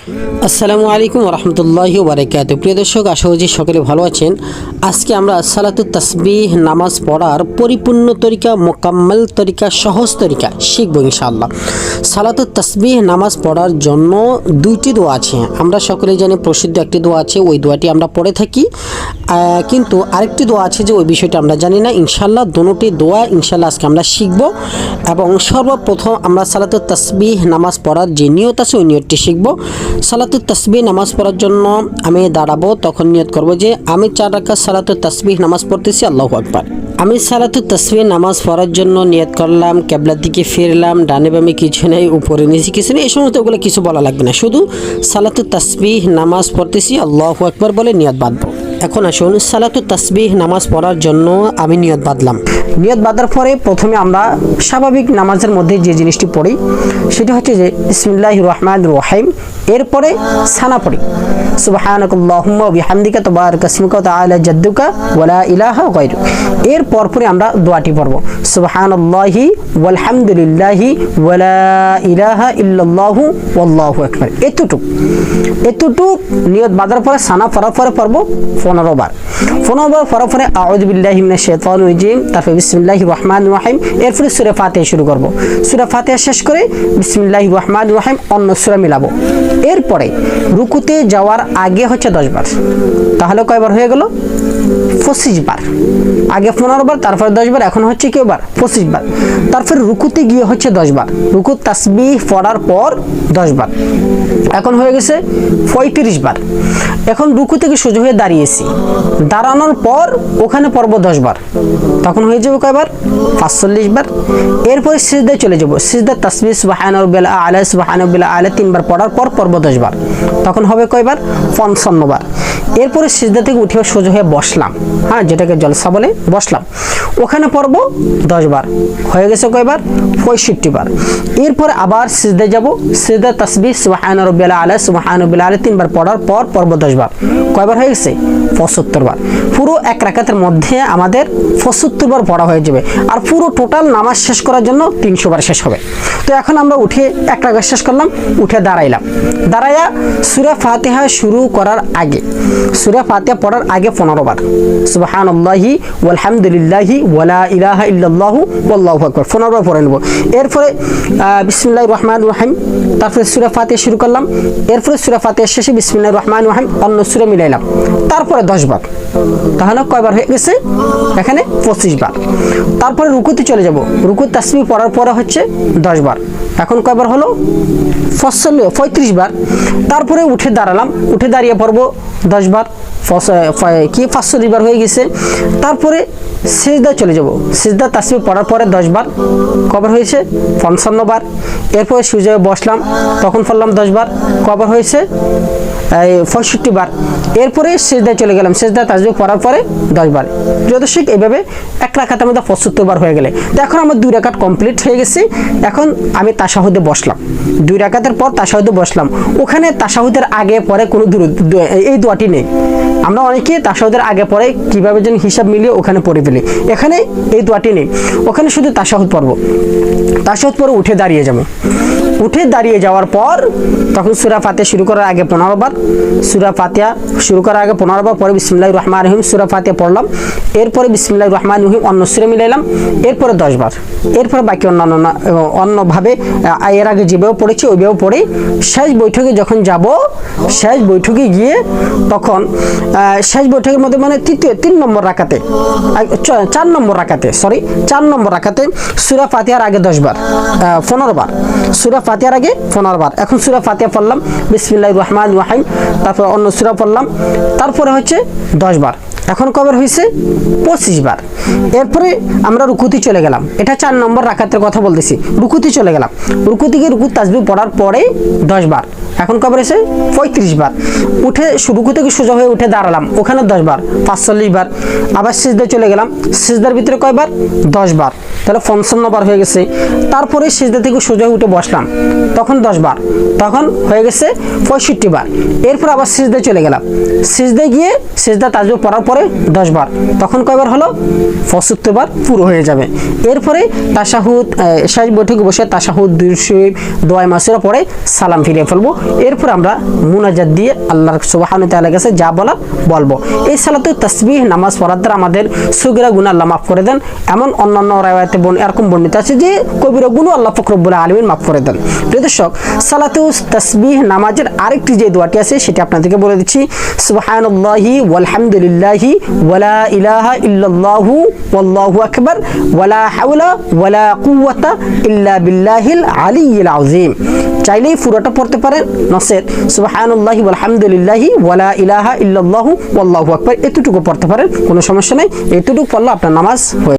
আসসালামু আলাইকুম রহমতুল্লাহি ওবারাকাতুহু। প্রিয় দর্শক, আশা করি সকলে ভালো আছেন। আজকে আমরা সালাতুত তাসবিহ নামাজ পড়ার পরিপূর্ণ তরিকা, মোকাম্মল তরিকা, সহজ তরিকা শিখব ইনশাআল্লাহ। সালাতুত তাসবিহ নামাজ পড়ার জন্য দুইটি দোয়া আছে। আমরা সকলেই জানি প্রসিদ্ধ একটি দোয়া আছে, ওই দোয়াটি আমরা পড়ে থাকি। কিন্তু আরেকটি দোয়া আছে যে ওই বিষয়টা আমরা জানি না। ইনশাআল্লাহ দুটি দোয়া ইনশাআল্লাহ আজকে আমরা শিখব এবং সর্বপ্রথম আমরা সালাতুত তাসবিহ নামাজ পড়ার যে নিয়ত আছে ওই নিয়তটি শিখব। সালাতুত তাসবিহ নামাজ পড়ার জন্য আমি দাঁড়াবো, তখন নিয়ত করব যে আমি 4 রাকাত সালাতুত তাসবিহ নামাজ পড়তেছি, আল্লাহু আকবার। আমি সালাতুত তাসবিহ নামাজ পড়ার জন্য নিয়ত করলাম, কিবলার দিকে ফিরলাম, ডানে বামে কিছু নেই, উপরে নিচে কিছু নেই, এই সমস্ত ওগুলো কিছু বলা লাগবে না, শুধু সালাতুত তাসবিহ নামাজ পড়তেছি, আল্লাহু আকবার বলে নিয়ত বাঁধবো। এখন আসুন, সালাতুত তাসবিহ নামাজ পড়ার জন্য আমি নিয়ত বাঁধলাম। নিয়ত বাঁধার পরে প্রথমে আমরা স্বাভাবিক নামাজের মধ্যে যে জিনিসটি পড়ি সেটা হচ্ছে যে বিসমিল্লাহির রহমানির রহিম, এরপরে সানা পড়ি সুবহানাকাল্লাহুম্মা ওয়া বিহামদিকা তাবারাকা ইসমুকা ওয়া তাআলা জাদ্দুকা ওয়া লা ইলাহা গায়রুক। এর পরে আমরা দোয়াটি পড়ব সুবহানাল্লাহি ওয়াল হামদুলিল্লাহি ওয়া লা ইলাহা ইল্লাল্লাহু ওয়াল্লাহু আকবার। এতটুকু নিয়ত বাঁধার পরে সানা পড়ার পরে পড়ব 15 বার। 15 বার পড়ার পরে আউযু বিল্লাহি মিনাশ শাইতানির রাজিম, তারপর বিসমিল্লাহির রহমানির রহিম, এরপরে সূরা ফাতিহা শুরু করব। সূরা ফাতিহা শেষ করে বিসমিল্লাহির রহমানির রহিম অন্য সূরা মিলাবো। এরপরে রুকুতে যাওয়ার আগে হচ্ছে 10 বার, তাহলে কয়বার হয়ে গেল? 25 বার। আগে 15 বার, তারপরে 10 বার, এখন হচ্ছে কি বার? 25 বার। তারপরে রুকুতে গিয়ে হচ্ছে 10 বার, রুকুত তাসবিহ পড়ার পর 10 বার, এখন হয়ে গেছে 35 বার। এখন রুকু থেকে সোজা হয়ে দাঁড়িয়েছি, দাঁড়ানোর পর ওখানে পড়ব 10 বার, তখন হয়ে যাবে কয়বার? 45 বার। এরপরে সিজদায় চলে যাব, সিজদা তাসবিহ সুবহান রাব্বিল আলা সুবহান রাব্বিল আলা 3 বার পড়ার পর পড়ব 10 বার, তখন হবে কয়বার? 55 বার। এরপরে সিজদা থেকে উঠে সোজা হয়ে বসলাম, হ্যাঁ, যেটাকে জলসা বলে, বসলাম, ওখানে পড়ব 10 বার, হয়ে গেছে কয়বার? 65 বার। এরপরে আবার সিজদায় যাব, সিজদা তাসবিহ সুবহান রাব্বিল আলা সুবহান রাব্বিল আলা 3 বার পড়ার পর পড়ব 10 বার, কয়বার হয়ে গেছে? 75 বার। পুরো এক রাকাতের মধ্যে আমাদের 75 বার পড়া হয়ে যাবে, আর পুরো টোটাল নামাজ শেষ করার জন্য 300 বার শেষ হবে। তো এখন আমরা উঠে এক রাকাত শেষ করলাম, উঠে দাঁড়াইলাম, দাঁড়াইয়া সূরা ফাতিহা শুরু করার আগে, সূরা ফাতিহা পড়ার আগে 15 বার সুবহানাল্লাহি ওয়াল হামদুলিল্লাহি ওয়া লা ইলাহা ইল্লাল্লাহু ওয়াল্লাহু আকবার 15 বার পড়ে নেব। এরপরে বিসমিল্লাহির রহমানির রহিম, তারপরে সূরা ফাতিহা শুরু করলাম, এরপরে সূরা ফাতিহা শেষে বিসমিল্লাহির রহমানির রহিম অন্য সূরা মিলাইলাম, তারপরে 10 বার, তাহলে কয়বার হয়ে গেছে? এখানে 25 বার। তারপরে রুকুতে চলে যাব, রুকুত তাসবিহ পড়ার পরে হচ্ছে 10 বার, এখন কয়বার হলো? 35 বার। তারপরে উঠে দাঁড়ালাম, উঠে দাঁড়িয়ে পড়ব 10 বার, 45 বার হয়ে গেছে। তারপরে সিজদা চলে যাব, সিজদা তাসবিহ পড়ার পরে 10 বার, কবার হয়েছে? 55 বার। এরপরে সুজে বসলাম, তখন পড়লাম 10 বার, কবার হয়েছে? 65 বার। এরপরে সিজদায় চলে গেলাম, সিজদা তাসবিহ পড়ার পরে 10 বার। প্রিয় দর্শক, এইভাবে এক রাকাতের মধ্যে 75 বার হয়ে গেলে, তো এখন আমার 2 রাকাত কমপ্লিট হয়ে গেছে। এখন আমি তাশাহুদে বসলাম, 2 রাকাতের পর তাশাহুদে বসলাম। ওখানে তাশাহুদের আগে পরে কোনো এই দোয়াটি নেই। আমরা অনেকে তাশাহুদের আগে পরে কিভাবে যেন হিসাব মিলিয়ে ওখানে পড়ে ফেলি, এখানে এই দোয়াটি নেই। ওখানে শুধু তাশাহুদ পড়ব, তাশাহুদ পরে উঠে দাঁড়িয়ে যাব। উঠে দাঁড়িয়ে যাওয়ার পর তখন সূরা ফাতিহা শুরু করার আগে 15 বার, সূরা ফাতিহা শুরু করার আগে 15 বার, পরে বিসমিল্লাহির রহমানির রহিম সূরা ফাতিহা পড়লাম, এরপরে বিসমিল্লাহির রহমানির রহিম অন্য সূরা মিলাইলাম, এরপরে 10 বার। এরপরে বাকি অন্যভাবে এর আগে যেভাবে পড়েছি ওইভাবে পড়ে শেষ বৈঠকে যখন যাব, শেষ বৈঠকে গিয়ে তখন শেষ বৈঠকের মধ্যে মানে 3 নম্বর রাকাতে, 4 নম্বর রাকাতে, 4 নম্বর রাকাতে সূরা ফাতিহার আগে 10 বার, 15 বার, সূরা ফাতিহার আগে 15 বার। এখন সূরা ফাতিহা পড়লাম, বিসমিল্লাহির রহমানির রহিম, তারপর অন্য সূরা পড়লাম, তারপরে হচ্ছে 10 বার। এখন কবার হয়েছে? 25 বার। এরপরে আমরা রুকুতে চলে গেলাম, এটা 4 নম্বর রাকাতের কথা বলতেছি। রুকুতে চলে গেলাম, রুকু থেকে রুকুত তাসবিহ পড়ার পরে 10 বার, এখন কবার হয়েছে? 35 বার। উঠে রুকু থেকে সোজা হয়ে উঠে দাঁড়ালাম, ওখানে 10 বার, 45 বার। আবার সিজদায় চলে গেলাম, সিজদার ভিতরে কয়বার? 10 বার, তাহলে 55 বার হয়ে গেছে। তারপরে সিজদা থেকে সোজা হয়ে উঠে বসলাম, তখন 10 বার, তখন হয়ে গেছে 65 বার। এরপর আবার সিজদায় চলে গেলাম, সিজদায় গিয়ে সিজদা তাসবিহ পড়ার পরে 10 বার, তখন কয়বার হলো? 75 বার পুরো হয়ে যাবে। এরপরে তাশাহুদ, শেষ বৈঠকে বসে তাশাহুদ, দুরূদ শরীফ, দোয়া মাসুরা পড়ে সালাম ফিরিয়ে ফেলবো। এরপর আমরা মুনাজাত দিয়ে আল্লাহ সুবহানাহু ওয়া তাআলার কাছে যা বলা বলবো। এই সালাতুত তাসবিহ নামাজ পড়ার দ্বারা আমাদের সগীরা গুনাহ আল্লাহ মাফ করে দেন। এমন অন্যান্য রাওয়ায়াতে এরকম বর্ণিত আছে যে কবিরা গুনাহ আল্লাহ পাক রব্বুল আলামিন মাফ করে দেন। প্রিয় দর্শক, সালাতুত তাসবিহ নামাজের আরেকটি যে দোয়াটি আছে সেটা আপনাদেরকে বলে দিচ্ছি। সুবহানাল্লাহি ওয়ালহামদুলিল্লাহি ওয়ালা ইলাহা ইল্লাল্লাহু ওয়াল্লাহু আকবার ওয়ালা হাওলা ওয়ালা কুওয়াতা ইল্লা বিল্লাহিল আলিয়্যিল আযীম। চাইলেই পুরোটা পড়তে পারেন, নসেদ সুবহানাল্লাহি ওয়ালহামদুলিল্লাহি ওয়ালা ইলাহা ইল্লাল্লাহু ওয়াল্লাহু আকবার এতটুকু পড়তে পারেন, কোনো সমস্যা নেই। এতটুকু পড়লে আপনার নামাজ হয়ে